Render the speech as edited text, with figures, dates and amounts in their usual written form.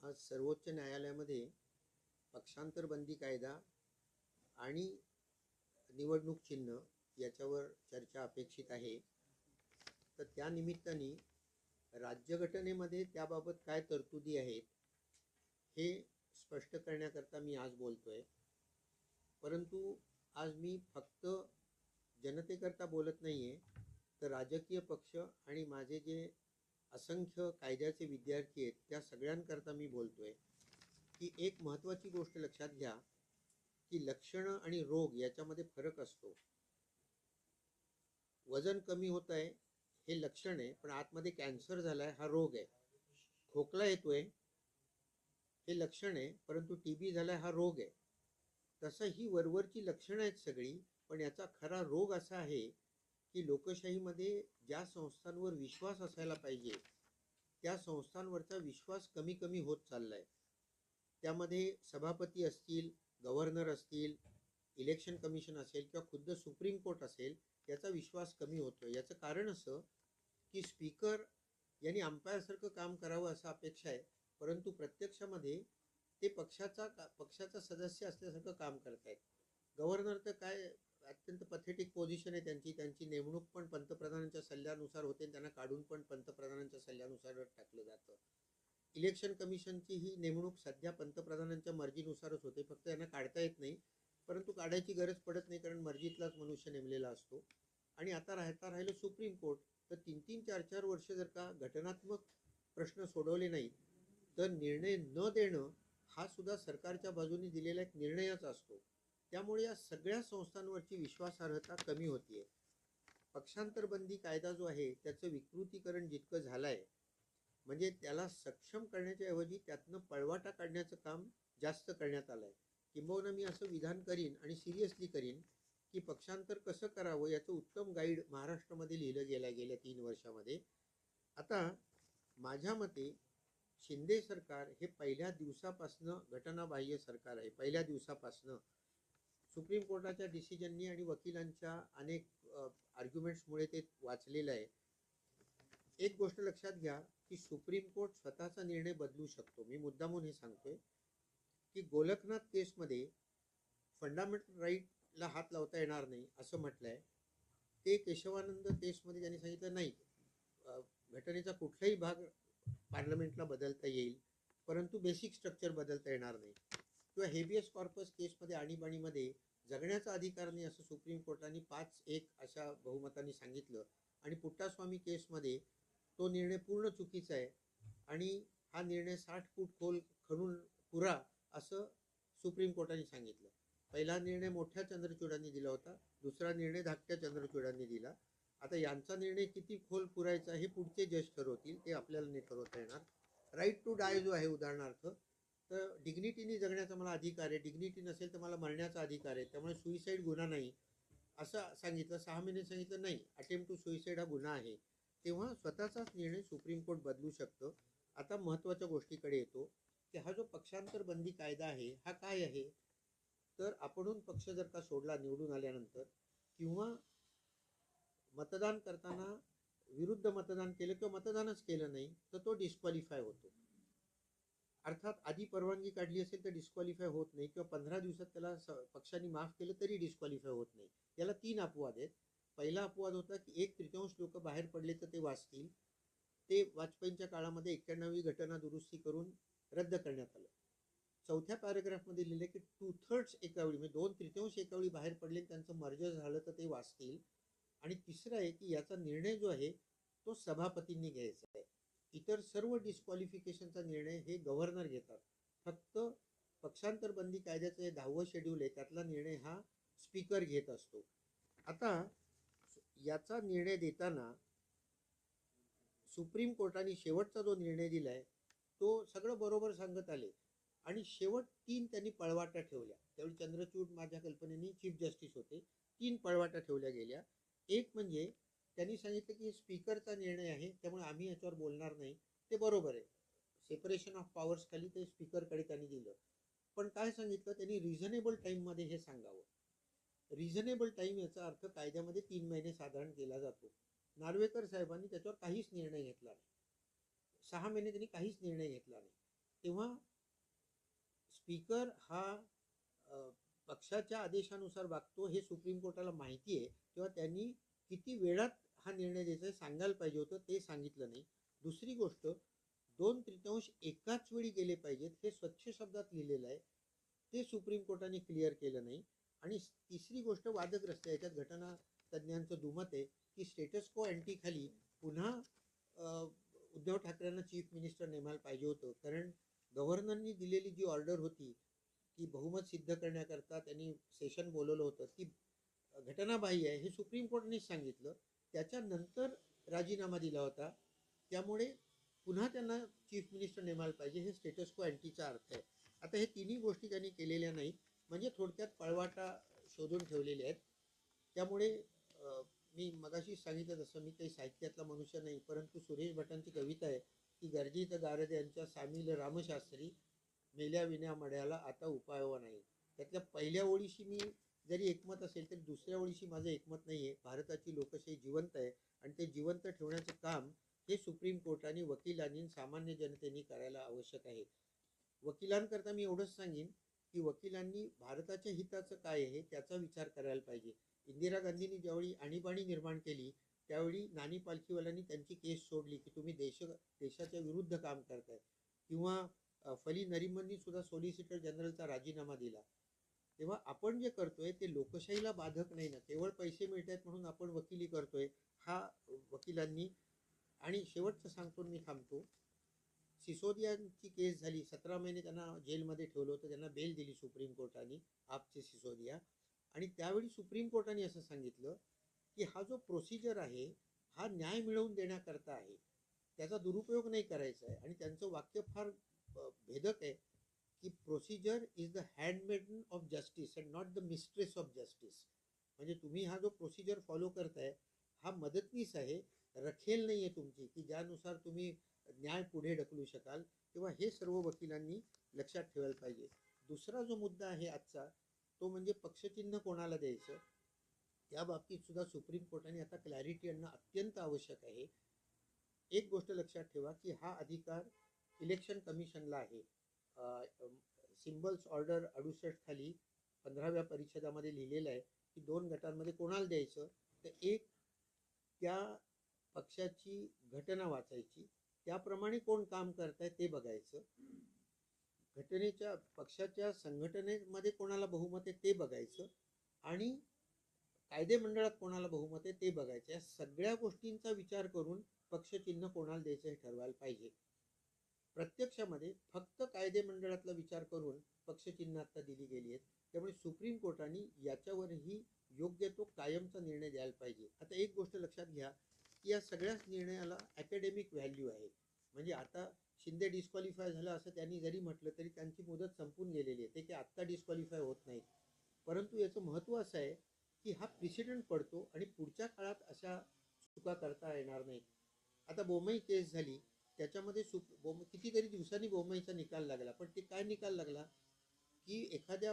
आज सर्वोच्च न्यायालयामध्ये पक्षांतर बंदी कायदा आणि निवडणूक चिन्ह याच्यावर चर्चा अपेक्षित आहे. तर त्या निमित्ताने राज्यघटनेमध्ये त्याबाबत काय तरतुदी आहेत हे स्पष्ट करण्याकरता मी आज बोलतोय. परंतु आज मी फक्त जनतेकरता बोलत नाही आहे, तर राजकीय पक्ष आणि माझे जे असंख्य कायद्याचे विद्यार्थी आहेत त्या सगळ्यांकरता मी बोलतोय की एक महत्त्वाची गोष्ट लक्षात घ्या की लक्षणं आणि रोग याच्यामध्ये फरक असतो. वजन कमी होत आहे हे लक्षण आहे, पण आतमध्ये कॅन्सर झालाय हा रोग आहे. खोकला येतोय हे लक्षण आहे, परंतु टीबी झालाय हा रोग आहे. तसं ही वरवरची लक्षणं आहेत सगळी, पण याचा खरा रोग असा आहे की लोकशाहीमध्ये ज्या संस्थांवर विश्वास असायला पाहिजे त्या संस्थांवरचा विश्वास कमी कमी होत चाललाय. त्यामध्ये सभापती असतील, गव्हर्नर असतील, इलेक्शन कमिशन असेल किंवा खुद्द सुप्रीम कोर्ट असेल, याचा विश्वास कमी होतो. याचं कारण असं की स्पीकर यांनी अंपायरसारखं काम करावं असं अपेक्षा आहे, परंतु प्रत्यक्षामध्ये ते पक्षाचा सदस्य असल्यासारखं काम करतायत. गव्हर्नर तर काय अत्यंत पथेटिक पोझिशन आहे त्यांची. त्यांची नेमणूक पण पंतप्रधानांच्या सल्ल्यानुसार होते, त्यांना काढून पण पंतप्रधानांच्या सल्ल्यानुसार टाकलं जातं. इलेक्शन कमिशनची ही नेमणूक सध्या पंतप्रधानांच्या मर्जीनुसारच होते, फक्त यांना काढता येत नाही. परंतु काढायची गरज पडत नाही, कारण मर्जीतलाच मनुष्य नेमलेला असतो. आणि आता राहिलं सुप्रीम कोर्ट. तर 3-4 वर्ष जर का घटनात्मक प्रश्न सोडवले नाहीत तर निर्णय न देणं हा सुद्धा सरकारच्या बाजूने दिलेला एक निर्णयच असतो. त्यामुळे या सगळ्या संस्थांवरची विश्वासार्हता कमी होतीये. पक्षांतर बंदी कायदा जो आहे त्याचं विकृतीकरण जितकं झालंय, म्हणजे त्याला सक्षम करण्याच्या ऐवजी त्यातनं पळवाटा काढण्याचं काम जास्त करण्यात आलंय. किंबहुना मी असं विधान करीन आणि सिरियसली करीन की पक्षांतर कसं करावं याचं उत्तम गाईड महाराष्ट्रामध्ये लिहिलं गेल्या 3 वर्षामध्ये. आता माझ्या मते शिंदे सरकार हे पहिल्या दिवसापासनं घटनाबाह्य सरकार आहे. पहिल्या दिवसापासनं सुप्रीम कोर्टाच्या डिसिजननी आणि वकिलांच्या अनेक आर्ग्युमेंट्समुळे ते वाचलेलं आहे. एक गोष्ट लक्षात घ्या की सुप्रीम कोर्ट स्वतःचा निर्णय बदलू शकतो. मी मुद्दामून हे सांगतोय की गोलकनाथ केसमध्ये फंडामेंटल राईटला हात लावता येणार नाही असं म्हटलंय. ते केशवानंद केसमध्ये त्यांनी सांगितलं नाही, घटनेचा कुठलाही भाग पार्लमेंटला बदलता येईल, परंतु बेसिक स्ट्रक्चर बदलता येणार नाही. किंवा हेबियस कॉर्पस केसमध्ये आणीबाणीमध्ये जगण्याचा अधिकार नाही असं सुप्रीम कोर्टाने 5-1 अशा बहुमताने सांगितलं. आणि पुट्टास्वामी केसमध्ये तो निर्णय पूर्ण चुकीचा आहे आणि हा निर्णय 60 फूट खोल खणून पुरा असं सुप्रीम कोर्टाने सांगितलं. पहिला निर्णय मोठ्या चंद्रचूडांनी दिला होता, दुसरा निर्णय धाकट्या चंद्रचूडांनी दिला. आता यांचा निर्णय किती खोल पुरायचा हे पुढचे जज ठरवतील, ते आपल्याला नाही ठरवता येणार. राईट टू डाय जो आहे उदाहरणार्थ, तर डिग्निटीने जगण्याचा मला अधिकार आहे, डिग्निटी नसेल तर मला मरण्याचा अधिकार आहे, त्यामुळे सुईसाईड गुन्हा नाही असं सांगितलं. 6 महिने सांगितलं नाही, अटेम्प्ट टू सुईसाईड हा गुन्हा आहे. तेव्हा स्वतःचाच निर्णय सुप्रीम कोर्ट बदलू शकतं. आता महत्त्वाच्या गोष्टीकडे येतो की हा जो पक्षांतर बंदी कायदा आहे हा काय आहे. तर आपणहून पक्ष जर का सोडला निवडून आल्यानंतर किंवा मतदान करताना विरुद्ध मतदान केलं किंवा मतदानच केलं नाही तर तो डिस्क्वालिफाय होतो. अर्थात आधी परवानगी काढली असेल तर डिस्क्वालिफाय होत नाही, किंवा 15 दिवसात त्याला पक्षांनी माफ केलं तरी डिस्क्वालिफाय होत नाही. याला 3 अपवाद आहेत. पहिला अपवाद होता की 1/3 लोक बाहेर पडले तर ते वाचतील. ते वाजपेयींच्या काळामध्ये 91वी घटना दुरुस्ती करून रद्द करण्यात आलं. चौथ्या पॅराग्राफमध्ये लिहिले की 2/3 एकावेळी, म्हणजे 2/3 एकावेळी बाहेर पडले त्यांचं मर्जर झालं तर ते वाचतील. आणि तिसरं आहे की याचा निर्णय जो आहे तो सभापतींनी घ्यायचा आहे. इतर सर्व डिस्क्वालिफिकेशनचा निर्णय हे गव्हर्नर घेतात. फक्त पक्षांतर बंदी कायद्याचं हे 10वं शेड्यूल आहे त्यातला निर्णय हा स्पीकर घेत असतो. आता याचा निर्णय देताना सुप्रीम कोर्टाने शेवटचा जो निर्णय दिलाय तो सगळं बरोबर सांगत आले आणि शेवट 3 त्यांनी पळवाटा ठेवल्या. त्यावेळी चंद्रचूड माझ्या कल्पनेने चीफ जस्टिस होते. 3 पळवाटा ठेवल्या गेल्या. एक म्हणजे त्यांनी सांगितलं की स्पीकरचा निर्णय आहे त्यामुळे आम्ही याच्यावर बोलणार नाही. ते बरोबर आहे, सेपरेशन ऑफ पॉवर्स खाली ते स्पीकरकडे त्यांनी दिलं. पण काय सांगितलं त्यांनी, रिझनेबल टाईममध्ये हे सांगावं. रिझनेबल टाईम याचा अर्थ कायद्यामध्ये 3 महिने साधारण केला जातो. नार्वेकर साहेबांनी त्याच्यावर काहीच निर्णय घेतला नाही. 6 महिने त्यांनी काहीच निर्णय घेतला नाही. तेव्हा स्पीकर हा पक्षाच्या आदेशानुसार वागतो हे सुप्रीम कोर्टाला माहिती आहे, तेव्हा त्यांनी किती वेळात हा निर्णय द्यायचा सांगायला पाहिजे होतं, ते सांगितलं नाही. दुसरी गोष्ट, 2/3 एकाच वेळी गेले पाहिजेत हे स्वच्छ शब्दात लिहिलेलं आहे, ते सुप्रीम कोर्टाने क्लिअर केलं नाही. आणि तिसरी गोष्ट वादग्रस्त आहे, याच्यात घटना तज्ज्ञांचं दुमत आहे की स्टेटस को अँटी खाली पुन्हा उद्धव ठाकरेंना चीफ मिनिस्टर नेमायला पाहिजे होतं, कारण गव्हर्नरनी दिलेली जी ऑर्डर होती की बहुमत सिद्ध करण्याकरता त्यांनी सेशन बोलवलं होतं, ती घटनाबाह्य आहे हे सुप्रीम कोर्टानेच सांगितलं. त्याच्यानंतर राजीनामा दिला होता, त्यामुळे पुन्हा त्यांना चीफ मिनिस्टर नेमायला पाहिजे, हे स्टेटस को अँटीचा अर्थ आहे. आता हे तिन्ही गोष्टी त्यांनी केलेल्या नाहीत, म्हणजे थोडक्यात पळवाटा शोधून ठेवलेले आहेत. त्यामुळे मी मगाशी सांगितलं तसं मी काही साहित्यातला मनुष्य नाही, परंतु सुरेश भटांची कविता आहे की गर्जित गारद यांच्या सामील रामशास्त्री, मेल्या विण्या मड्याला आता उपायवा नाही. त्यातल्या पहिल्या ओळीशी मी जरी एकमत असेल तरी दुसऱ्या ओळीशी माझं एकमत नाही आहे. भारताची लोकशाही जिवंत आहे आणि ते जिवंत ठेवण्याचं काम हे सुप्रीम कोर्टाने, वकिलांनी, सामान्य जनतेने करायला आवश्यक आहे. वकिलांकरता मी एवढंच सांगेन की वकिलांनी भारताच्या हिताचं काय आहे त्याचा विचार करायला पाहिजे. इंदिरा गांधींनी ज्यावेळी आणीबाणी निर्माण केली त्यावेळी नानी पालखीवाल्यांनी त्यांची केस सोडली की तुम्ही देशाच्या विरुद्ध काम करताय, किंवा फली नरिमननी सुद्धा सॉलिसिटर जनरलचा राजीनामा दिला. तेव्हा आपण जे करतोय ते लोकशाहीला बाधक नाही ना, केवळ पैसे मिळत आहेत म्हणून आपण वकिली करतोय हा वकिलांनी. आणि शेवटचं सांगतो, मी थांबतो. सिसोदियांची केस झाली, 17 महिने त्यांना जेलमध्ये ठेवलं होतं, त्यांना बेल दिली सुप्रीम कोर्टाने, आपचे सिसोदिया. आणि त्यावेळी सुप्रीम कोर्टाने असं सांगितलं की हा जो प्रोसिजर आहे हा न्याय मिळवून देण्याकरता आहे, त्याचा दुरुपयोग नाही करायचा आहे. आणि त्यांचं वाक्य फार भेदक आहे की procedure is the handmaiden of justice and not the mistress of justice. म्हणजे तुम्ही हा जो प्रोसिजर फॉलो करताय हा मदतनीस आहे, रखेल नाही आहे तुमची की ज्यानुसार तुम्ही न्याय पुढे ढकलू शकाल. तेव्हा हे सर्व वकिलांनी लक्षात ठेवायला पाहिजे. दुसरा जो मुद्दा आहे आजचा तो म्हणजे पक्षचिन्ह कोणाला द्यायचं, त्या बाबतीत सुद्धा सुप्रीम कोर्टाने आता क्लॅरिटी आणणं अत्यंत आवश्यक आहे. एक गोष्ट लक्षात ठेवा की हा अधिकार इलेक्शन कमिशनला आहे. सिम्बल्स ऑर्डर 68 खाली 15व्या परिच्छेदामध्ये लिहिलेलं आहे की 2 गटांमध्ये कोणाला द्यायचं, तर एक त्या पक्षाची घटना वाचायची, त्याप्रमाणे कोण काम करताय ते बघायचं, घटनेच्या पक्षाच्या संघटनेमध्ये कोणाला बहुमत आहे ते बघायचं, आणि कायदे मंडळात कोणाला बहुमत आहे ते बघायचं. या सगळ्या गोष्टींचा विचार करून पक्षचिन्ह कोणाला द्यायचं हे ठरवायला पाहिजे. प्रत्यक्षामध्ये फक्त कायदे मंडळातला विचार करून पक्षचिन्ह आता दिली गेली आहेत. त्यामुळे सुप्रीम कोर्टाने याच्यावरही योग्य तो कायमचा निर्णय द्यायला पाहिजे. आता एक गोष्ट लक्षात घ्या की या सगळ्याच निर्णयाला अकॅडेमिक व्हॅल्यू आहे. म्हणजे आता शिंदे डिस्क्वालिफाय झालं असं त्यांनी जरी म्हटलं तरी त्यांची मुदत संपून गेलेली आहे, ते की आत्ता डिस्क्वालिफाय होत नाहीत. परंतु याचं महत्त्व असं आहे की हा प्रिसिडेंट पडतो आणि पुढच्या काळात अशा चुका करता येणार नाहीत. आता बोमई केस झाली, त्याच्यामध्ये कितीतरी दिवसांनी बोमईचा निकाल लागला, पण ते काय निकाल लागला की एखाद्या